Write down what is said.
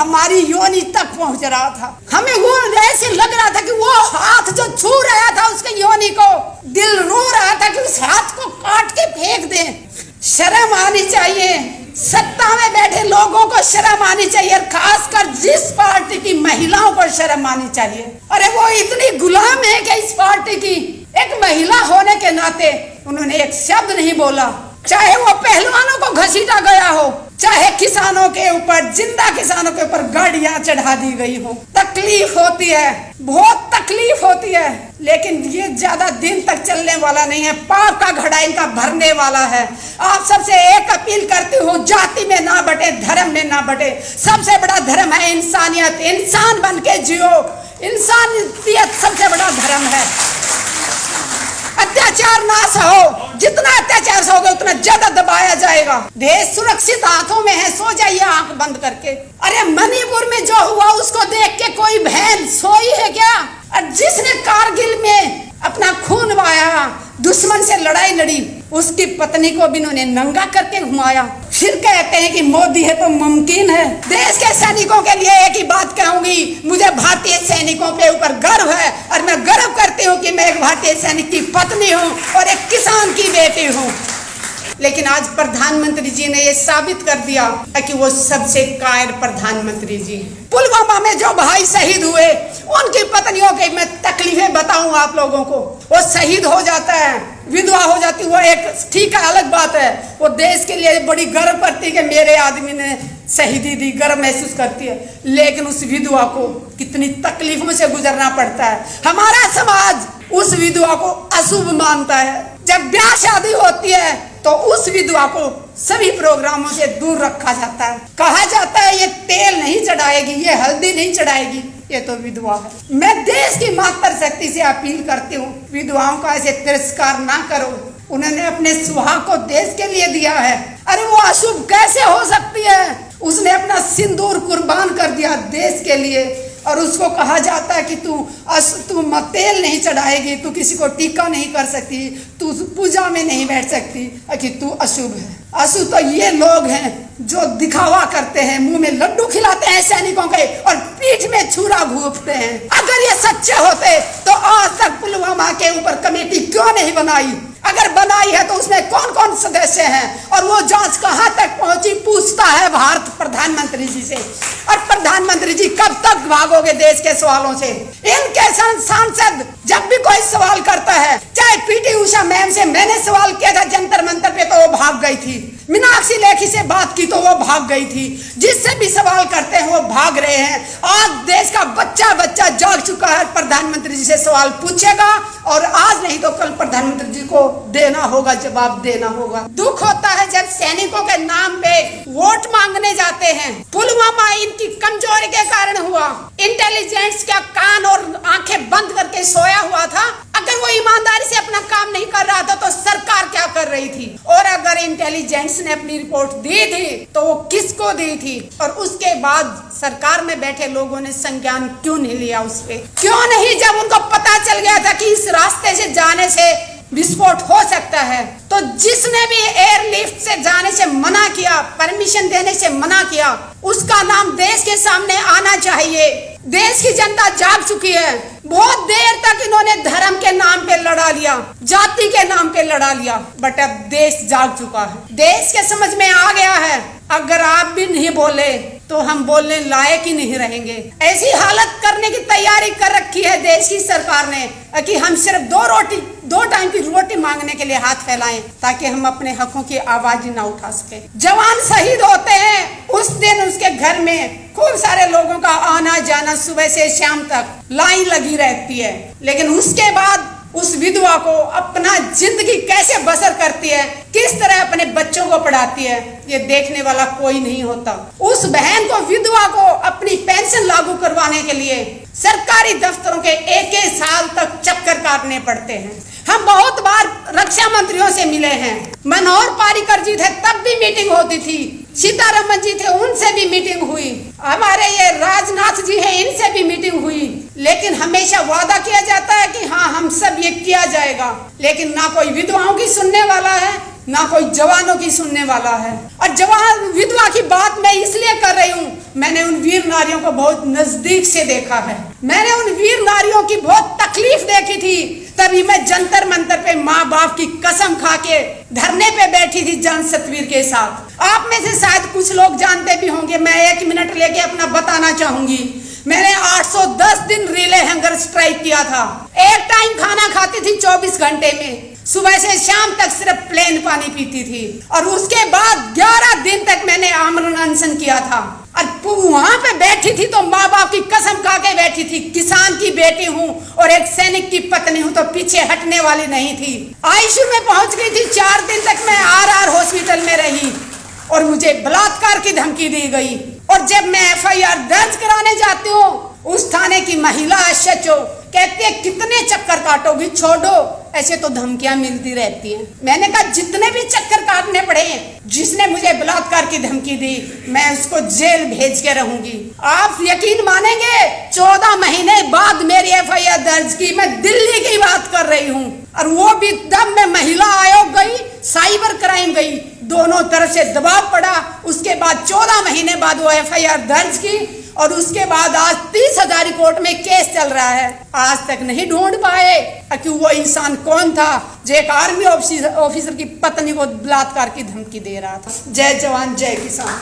हमारी योनि तक पहुंच रहा था। हमें वो ऐसे लग रहा था कि वो हाथ जो छू रहा था उसके योनि को, दिल रो रहा था कि उस हाथ को काट के फेंक दे। शर्म आनी चाहिए, सत्ता में बैठे लोगों को शर्म आनी चाहिए, खासकर जिस पार्टी की महिलाओं को शर्म आनी चाहिए। अरे वो इतनी गुलाम है कि इस पार्टी की, एक महिला होने के नाते उन्होंने एक शब्द नहीं बोला, चाहे वो पहलवानों को घसीटा गया हो, चाहे किसानों के ऊपर, जिंदा किसानों के ऊपर गाड़ियां चढ़ा दी गई हो। तकलीफ होती है, बहुत तकलीफ होती है, लेकिन ये ज्यादा दिन तक चलने वाला नहीं है। पाप का घड़ा इनका भरने वाला है। आप सबसे एक अपील करती हूँ, जाति में ना बटे, धर्म में ना बटे। सबसे बड़ा धर्म है इंसानियत, इंसान बन के जियो। इंसानियत सबसे बड़ा धर्म है। अत्याचार नाश हो, जितना अत्याचार होगा उतना ज्यादा दबाया जाएगा। देश सुरक्षित हाथों में है, सो जाइए आंख बंद करके। अरे मणिपुर में जो हुआ उसको देख के कोई बहन सोई है क्या? और जिसने कारगिल में अपना खून बहाया, दुश्मन से लड़ाई लड़ी, उसकी पत्नी को भी इन्होंने नंगा करके घुमाया। फिर कहते हैं कि मोदी है तो मुमकिन है। देश के सैनिकों के लिए एक ही बात कहूंगी, मुझे भारतीय सैनिकों के ऊपर गर्व है और मैं गर्व करती हूँ कि मैं एक भारतीय सैनिक की पत्नी हूँ और एक किसान की बेटी हूँ। लेकिन आज प्रधानमंत्री जी ने ये साबित कर दिया कि वो सबसे कायर प्रधानमंत्री जी। पुलवामा में जो भाई शहीद हुए, उनकी पत्नियों की मैं तकलीफें बताऊं आप लोगों को। वो शहीद हो जाता है, विधवा हो जाती है, वो एक ठीक है, अलग बात है। वो देश के लिए बड़ी गर्व करती है कि मेरे आदमी ने शहीदी दी, गर्व महसूस करती है। लेकिन उस विधवा को कितनी तकलीफों से गुजरना पड़ता है। हमारा समाज उस विधवा को अशुभ मानता है। जब ब्याह शादी होती है तो उस विधवा को सभी प्रोग्रामों से दूर रखा जाता है। कहा जाता है ये तेल नहीं चढ़ाएगी, ये हल्दी नहीं चढ़ाएगी, ये तो विधवा है। मैं देश की मातृशक्ति से अपील करती हूँ, विधवाओं का ऐसे तिरस्कार ना करो। उन्होंने अपने सुहाग को देश के लिए दिया है। अरे वो अशुभ कैसे हो सकती है? उसने अपना सिंदूर कुर्बान कर दिया देश के लिए, और उसको कहा जाता है कि तू तेल नहीं चढ़ाएगी, तू किसी को टीका नहीं कर सकती, तू पूजा में नहीं बैठ सकती, कि तू अशुभ है। अशुभ तो ये लोग हैं जो दिखावा करते हैं, मुंह में लड्डू खिलाते हैं सैनिकों के और पीठ में छुरा घूंपते हैं। अगर ये सच्चे होते तो आज तक पुलवामा के ऊपर कमेटी क्यों नहीं बनाई? अगर बनाई है तो उसमें कौन कौन सदस्य हैं और वो जांच कहां तक पहुंची? पूछता है भारत प्रधानमंत्री जी से। और प्रधानमंत्री जी कब तक भागोगे देश के सवालों से? इनके सांसद जब भी कोई सवाल करता है, चाहे पीटी उषा मैम से मैंने सवाल किया था जंतर मंतर पे तो वो भाग गई थी, मीनाक्षी लेखी से बात की तो वो भाग गई थी। जिससे भी सवाल करते हैं वो भाग रहे हैं। आज देश का बच्चा बच्चा जाग चुका है, प्रधानमंत्री जी से सवाल पूछेगा और आज नहीं तो कल प्रधानमंत्री जी को देना होगा, जवाब देना होगा। दुख होता है जब सैनिकों के नाम पे वोट मांगने जाते हैं। पुलवामा इनकी कमजोरी के कारण हुआ। इंटेलिजेंस का कान और आंखें बंद करके सोया हुआ था। अगर वो ईमानदारी से अपना काम नहीं कर रहा था तो सरकार क्या कर रही थी? और अगर इंटेलिजेंस ने अपनी रिपोर्ट दी थी तो वो किसको दी थी? और उसके बाद सरकार में बैठे लोगों ने संज्ञान क्यों नहीं लिया उस पे? क्यों नहीं? जब उनको पता चल गया था कि इस रास्ते से जाने से विस्फोट हो सकता है, तो जिसने भी एयरलिफ्ट से जाने से मना किया, परमिशन देने से मना किया, उसका नाम देश के सामने आना चाहिए। देश की जनता जाग चुकी है। बहुत देर तक इन्होंने धर्म के नाम पे लड़ा लिया, जाति के नाम पे लड़ा लिया, बट अब देश जाग चुका है। देश के समझ में आ गया है, अगर आप भी नहीं बोले तो हम बोलने लायक ही नहीं रहेंगे। ऐसी हालत करने की तैयारी कर रखी है देश की सरकार ने कि हम सिर्फ दो टाइम की रोटी मांगने के लिए हाथ फैलाएं ताकि हम अपने हकों की आवाज ना उठा सके। जवान शहीद होते हैं उस दिन उसके घर में खूब सारे लोगों का आना जाना, सुबह से शाम तक लाइन लगी रहती है। लेकिन उसके बाद उस विधवा को अपना जिंदगी कैसे बसर करती है, किस तरह अपने बच्चों को पढ़ाती है, ये देखने वाला कोई नहीं होता। उस बहन को, विधवा को अपनी पेंशन लागू करवाने के लिए सरकारी दफ्तरों के एक साल तक चक्कर काटने पड़ते हैं। हम बहुत बार रक्षा मंत्रियों से मिले हैं। मनोहर पारिकर जी थे तब भी मीटिंग होती थी, सीतारमन जी थे उनसे भी मीटिंग हुई, हमारे ये राजनाथ जी हैं इनसे भी मीटिंग हुई। लेकिन हमेशा वादा किया जाता है कि हाँ हम सब ये किया जाएगा, लेकिन ना कोई विधवाओं की सुनने वाला है, ना कोई जवानों की सुनने वाला है। और जवान विधवा की बात मैं इसलिए कर रही हूँ, मैंने उन वीर नारियों को बहुत नजदीक से देखा है। मैंने उन वीर नारियों की बहुत तकलीफ देखी थी, तभी मैं जंतर मंतर पे माँ बाप की कसम खा के धरने पे बैठी थी जन सतवीर के साथ। आप में से शायद कुछ लोग जानते भी होंगे, मैं 1 मिनट लेके अपना बताना चाहूंगी। मैंने 810 दिन रिले हंगर स्ट्राइक किया था। एक टाइम खाना खाती थी 24 घंटे में, सुबह से शाम तक सिर्फ प्लेन पानी पीती थी। और उसके बाद 11 दिन तक मैंने आमरण अनशन किया था। और वहां पे बैठी थी तो माँ बाप की कसम खा के बैठी थी, किसान की बेटी हूँ और एक सैनिक की पत्नी हूँ तो पीछे हटने वाली नहीं थी। आईसीयू में पहुंच गई थी। 4 दिन तक मैं RR हॉस्पिटल में रही और मुझे बलात्कार की धमकी दी गई। और जब मैं FIR दर्ज कराने जाती हूँ, उस थाने की महिला SHO कहती है कितने चक्कर काटोगी, छोड़ो, ऐसे तो धमकियां मिलती रहती हैं। मैंने कहा जितने भी चक्कर काटने पड़े, जिसने मुझे बलात्कार की धमकी दी मैं उसको जेल भेज के रहूंगी। आप यकीन मानेंगे 14 महीने बाद मेरी FIR दर्ज की। मैं दिल्ली की बात कर रही हूँ, और वो भी तब मैं महिला आयोग गई, साइबर क्राइम गई, दोनों तरफ से दबाव पड़ा। उसके बाद 14 महीने बाद वो FIR दर्ज की और उसके बाद आज 30,000 कोर्ट में केस चल रहा है। आज तक नहीं ढूंढ पाए कि वो इंसान कौन था जो एक आर्मी ऑफिसर की पत्नी को बलात्कार की धमकी दे रहा था। जय जवान जय किसान।